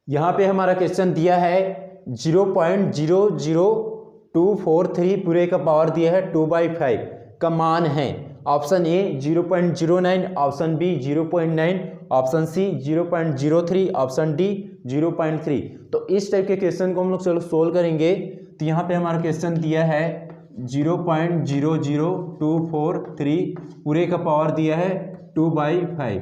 यहाँ पे हमारा क्वेश्चन दिया है 0.00243 पूरे का पावर दिया है 2/5 का मान है। Option A 0.09, option B 0.9, option C 0.03, option D 0.3। तो इस टाइप के क्वेश्चन को हम लोग चलो सोल्व करेंगे। तो यहाँ पे हमारा क्वेश्चन दिया है 0.00243 पूरे का पावर दिया है 2/5।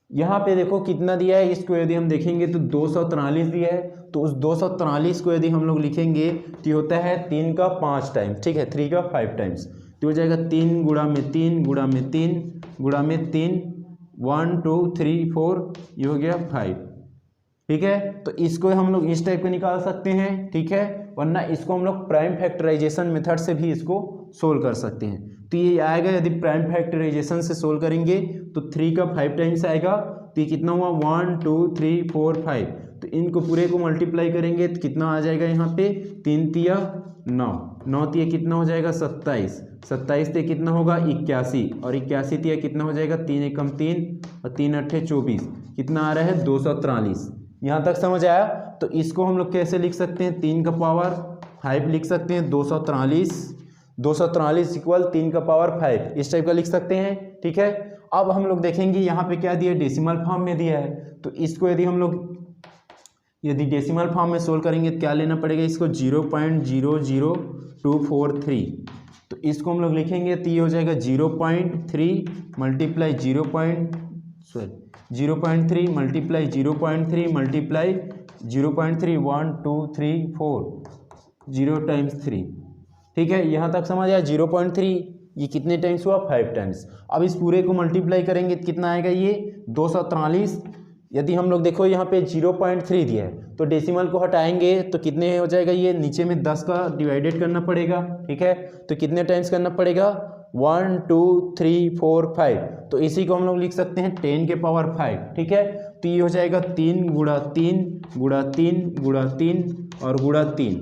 यहाँ पे देखो कितना दिया है, इसको यदि हम देखेंगे तो 243 दिया है। तो उस 243 को यदि हम लोग लिखेंगे तो ये होता है 3 का 5 टाइम्स, ठीक है, 3 का 5 टाइम्स। तो हो जाएगा 3 गुणा में 3 गुणा में 3 गुणा में 3, 1 2 3 4, ये हो गया 5, ठीक है। तो इसको हम लोग इस टाइप का निकाल सकते हैं, ठीक है, वरना इसको हम लोग प्राइम फैक्टराइजेशन मेथड से भी इसको सोल्व कर सकते हैं। तो ये आएगा, यदि प्राइम फैक्टराइजेशन से सोल्व करेंगे तो 3 का 5 टाइम्स आएगा। तो ये कितना हुआ 1 2 3 4 5। तो इनको पूरे को मल्टीप्लाई करेंगे तो कितना आ जाएगा, यहाँ पे 3 तिया 9, 9 तिया कितना हो जाएगा 27, 27 तिया कितना होगा 81, और 81 तिया कितना हो जाएगा 3 एकम 3 और 3 अट्ठे 24, कितना आ रहा है 243। यहाँ तक समझ आया। तो इसको हम लोग कैसे लिख सकते हैं, 3 का पावर 5 लिख सकते हैं, 243 इक्वल 3 का पावर 5, इस टाइप का लिख सकते हैं, ठीक है। अब हम लोग देखेंगे यहाँ पे क्या दिया है, डेसिमल फॉर्म में दिया है। तो इसको यदि हम लोग डेसिमल फॉर्म में सोल्व करेंगे तो क्या लेना पड़ेगा, इसको 0.00243। तो इसको हम लोग लिखेंगे तो ये हो जाएगा 0.3 मल्टीप्लाई 0.3 मल्टीप्लाई 0.3 मल्टीप्लाई 0.3, 1 2 3 4, 0 टाइम्स 3, ठीक है। यहाँ तक समझ आया। 0.3 ये कितने टाइम्स हुआ 5 टाइम्स। अब इस पूरे को मल्टीप्लाई करेंगे तो कितना आएगा, ये 243। यदि हम लोग देखो यहाँ पे 0.3 दिया है तो डेसिमल को हटाएंगे तो कितने हो जाएगा, ये नीचे में 10 का डिवाइडेड करना पड़ेगा, ठीक है। तो कितने टाइम्स करना पड़ेगा 1 2 3 4 5। तो इसी को हम लोग लिख सकते हैं 10 के पावर 5, ठीक है। तो ये हो जाएगा 3 गुणा 3 गुणा 3 गुणा 3 और गुणा 3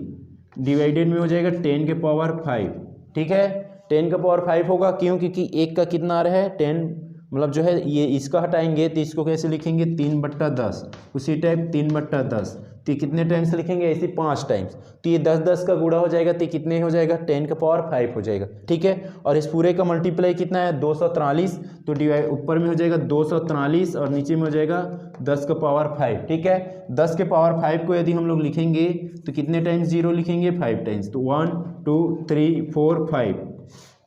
डिवाइडेड में हो जाएगा 10 के पावर 5, ठीक है। 10 का पावर 5 होगा, क्यों, क्योंकि एक का कितना आ रहा है 10, मतलब जो है ये इसका हटाएंगे तो इसको कैसे लिखेंगे 3/10, उसी टाइप 3/10। तो कितने टाइम्स लिखेंगे, ऐसे 5 टाइम्स। तो ये 10 का गुणा हो जाएगा तो कितने हो जाएगा 10 का पावर 5 हो जाएगा, ठीक है। और इस पूरे का मल्टीप्लाई कितना है 243। तो डिवाइड ऊपर में हो जाएगा 243 और नीचे में हो जाएगा 10 का पावर 5, ठीक है। 10 के पावर 5 को यदि हम लोग लिखेंगे तो कितने टाइम्स 0 लिखेंगे 5 टाइम्स। तो 1 2 3 4 5।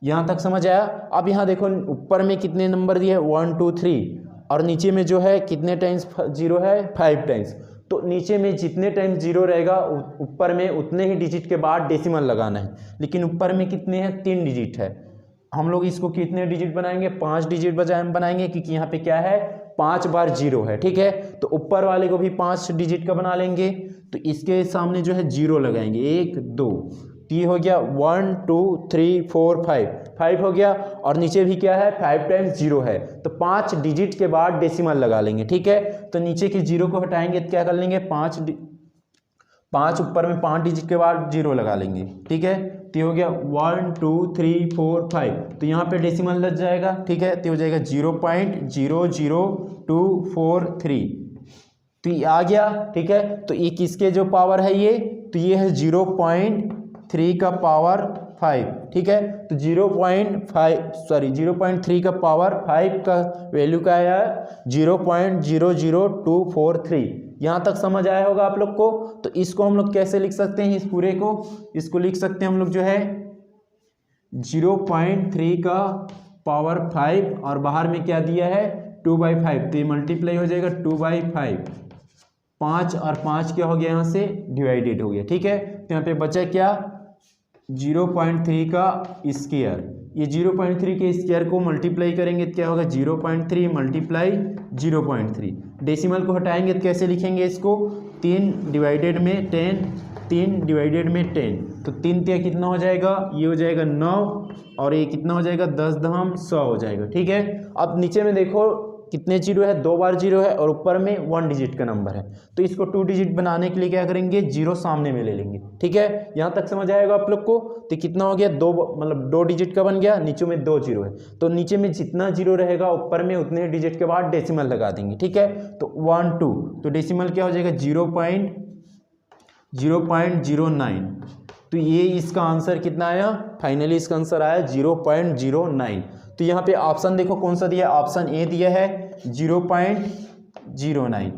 यहाँ तक समझ आया। अब यहाँ देखो ऊपर में कितने नंबर दिए 1 2 3 और नीचे में जो है कितने टाइम्स 0 है 5 टाइम्स। तो नीचे में जितने टाइम्स 0 रहेगा ऊपर में उतने ही डिजिट के बाद डेसिमल लगाना है। लेकिन ऊपर में कितने हैं 3 डिजिट है, हम लोग इसको कितने डिजिट बनाएंगे 5 डिजिट बनाएंगे, क्योंकि यहाँ पे क्या है 5 बार 0 है, ठीक है। तो ऊपर वाले को भी 5 डिजिट का बना लेंगे। तो इसके सामने जो है 0 लगाएंगे 1 2, ये हो गया 1 2 3 4 5 हो गया। और नीचे भी क्या है 5 टाइम्स 0 है, तो 5 डिजिट के बाद डेसिमल लगा लेंगे, ठीक है। तो नीचे के 0 को हटाएंगे तो क्या कर लेंगे 5 ऊपर में 5 डिजिट के बाद 0 लगा लेंगे, ठीक है। तो ये हो गया 1 2 3 4 5। तो यहाँ पे डेसिमल लग जाएगा, ठीक है। तो हो जाएगा 0.00243। तो ये आ गया, ठीक है। तो ये किसके जो पावर है ये, तो ये है 0.3 का पावर 5, ठीक है। तो 0.3 का पावर 5 का वैल्यू क्या आया 0.00243। यहाँ तक समझ आया होगा आप लोग को। तो इसको हम लोग कैसे लिख सकते हैं, इस पूरे को इसको लिख सकते हैं हम लोग जो है 0.3 का पावर 5 और बाहर में क्या दिया है 2/5। तो ये मल्टीप्लाई हो जाएगा 2/5, 5 और 5 क्या हो गया यहाँ से डिवाइडेड हो गया, ठीक है। तो यहाँ पे बचा क्या 0.3 का स्क्वायर। ये 0.3 के स्क्वायर को मल्टीप्लाई करेंगे तो क्या होगा 0.3 मल्टीप्लाई 0.3। डेसिमल को हटाएंगे तो कैसे लिखेंगे इसको 3 डिवाइडेड में 10, 3 डिवाइडेड में 10। तो 3 तिया कितना हो जाएगा, ये हो जाएगा 9 और ये कितना हो जाएगा 10 दहम 100 हो जाएगा, ठीक है। अब नीचे में देखो कितने जीरो है, 2 बार जीरो है और ऊपर में 1 डिजिट का नंबर है। तो इसको 2 डिजिट बनाने के लिए क्या करेंगे, जीरो सामने में ले लेंगे। ठीक है, यहाँ तक समझ आएगा आप लोग को। तो कितना हो गया, 2 मतलब 2 डिजिट का बन गया, नीचे में 2 जीरो है, तो नीचे में जितना जीरो रहेगा ऊपर में उतने डिजिट के बाद डेसिमल लगा देंगे। ठीक है, तो 1 2, तो डेसिमल क्या हो जाएगा 0.09। तो ये इसका आंसर कितना आया, फाइनली इसका आंसर आया 0.09। तो यहाँ पे ऑप्शन देखो कौन सा दिया है, ऑप्शन ए दिया है 0.09।